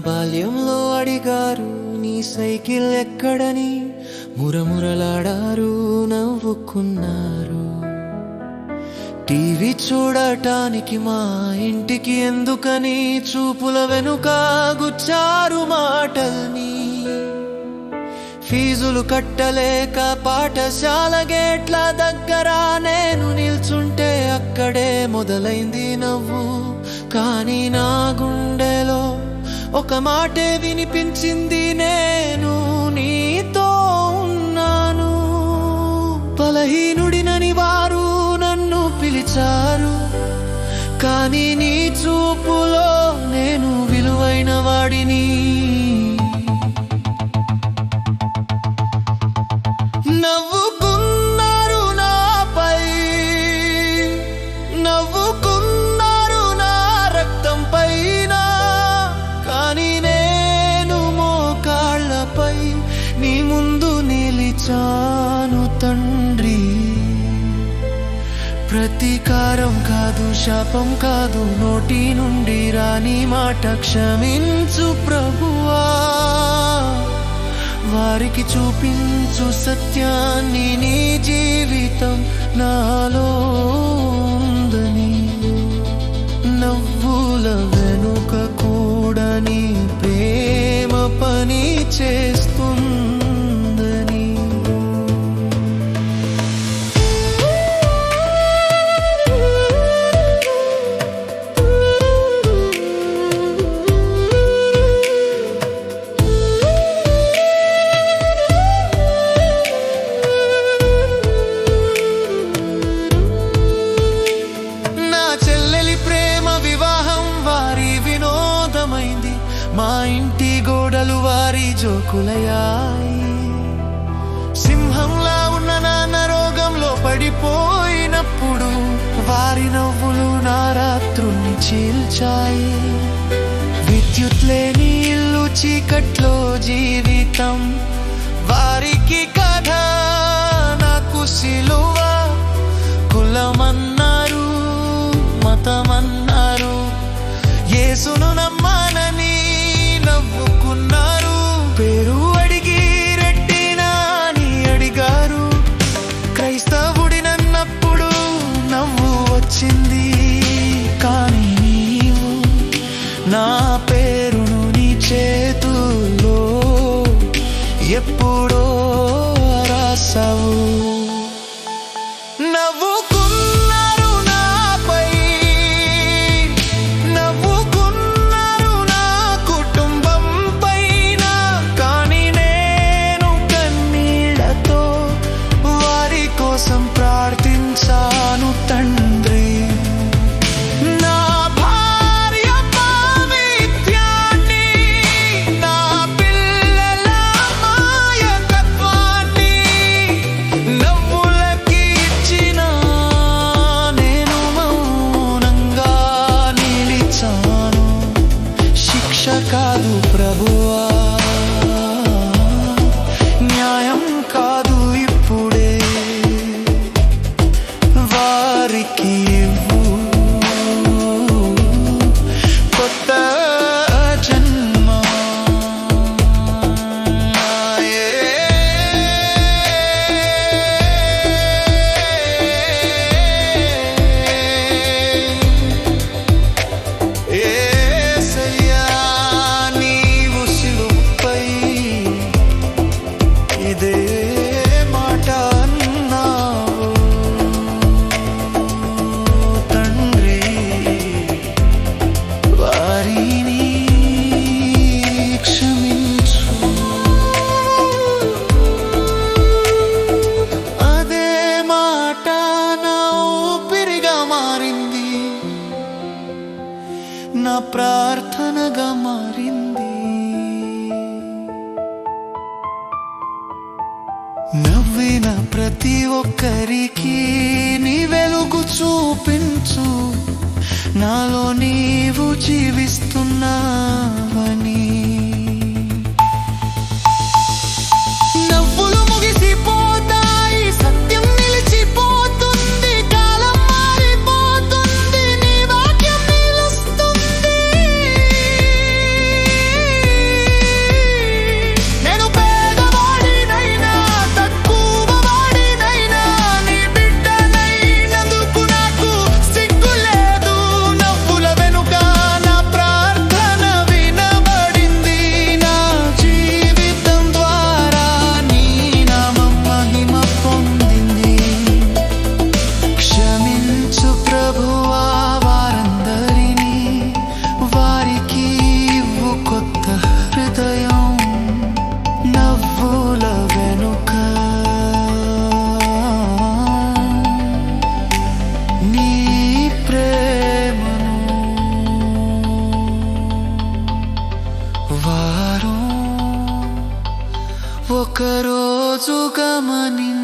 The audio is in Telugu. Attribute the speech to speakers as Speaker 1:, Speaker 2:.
Speaker 1: బాల్యంలో అడిగారు నీ సైకిల్ ఎక్కడని, మురమురలాడారు, నవ్వుకున్నారు. టీవీ చూడటానికి మా ఇంటికి ఎందుకని, చూపుల వెనుక గుచ్చారు మాటల్ని. ఫీజులు కట్టలేక పాఠశాల గేట్ల దగ్గర నేను నిల్చుంటే అక్కడే మొదలైంది నవ్వు. కానీ నా గుండెలో ఒక మాటే వినిపించింది, నేను నీతో ఉన్నాను. బలహీనుడినని వారు నన్ను పిలిచారు, కానీ నీ చూపులో నేను విలువైన వాడిని. నవ్వుకున్నారు నాపై, నవ్వుకున్నారు నా రక్తం పైన, కానీ నేను మోకాళ్ళపై నీ ముందు నిలిచాను తండ్రి. ప్రతీకారం కాదు, శాపం కాదు, నోటి నుండి రాని మాట క్షమించు ప్రభువా. వారికి చూపించు సత్యాన్ని, నీ జీవితం నాలో ఉందని. నవ్వుల వెనుక కూడా నీ ప్రేమ పని చేస్తుందని. మా ఇంటి గోడలు వారి జోకులయాయి. సింహంలా ఉన్న నాన్న రోగంలో పడిపోయినప్పుడు వారి నవ్వులు నా రాత్రుల్ని చీల్చాయి. విద్యుత్ లేని ఇల్లు, చీకట్లో జీవితం, వారికి కథ నాకు సిలువ. కులమన్నారు, మతమన్నారు, యేసును నమ్మానని నవ్వుకున్నారు. పేరు అడిగి రెడ్డినా అని అడిగారు, క్రైస్తవుడినన్నప్పుడు నవ్వు వచ్చింది. కానీ నీవు నా పేరును నీ చేతుల్లో ఎప్పుడో రాసావు. నవ్వుకున్నారు నాపై, నవ్వుకున్నారు నా కుటుంబం పైన, కానీ నేను కన్నీళ్లతో వారి కోసం ప్రార్థించాను తండ్రి. నా భార్య పావిత్యాన్ని, నా పిల్లల మాయకత్వాన్ని నవ్వులకి ఇచ్చిన నేను మౌనంగా నిలిచాను. శిక్ష కాదు ప్రభువా, న్యాయం కాదు ఇప్పుడే, వారికి ఇవ్వు కొత్త జన్మ. యేసయ్యా, నీవు సిలువపై ఇదే మాట అన్నావు తండ్రి. వారిని క్షమించు. అదే మాట నా ఊపిరిగా మారింది, నా ప్రార్థనగా మారింది. నవ్విన ప్రతి ఒక్కరికి నీ వెలుగు చూపించు, నాలో నీవు జీవిస్తున్నావని. నవ్వులు ముగిసిపోతాయి, సత్యం నిలిచిపోతుంది, కాలం మారిపోతుంది, నీ వాక్యం నిలుస్తుంది. ఒకరోజు గమనించుగాక.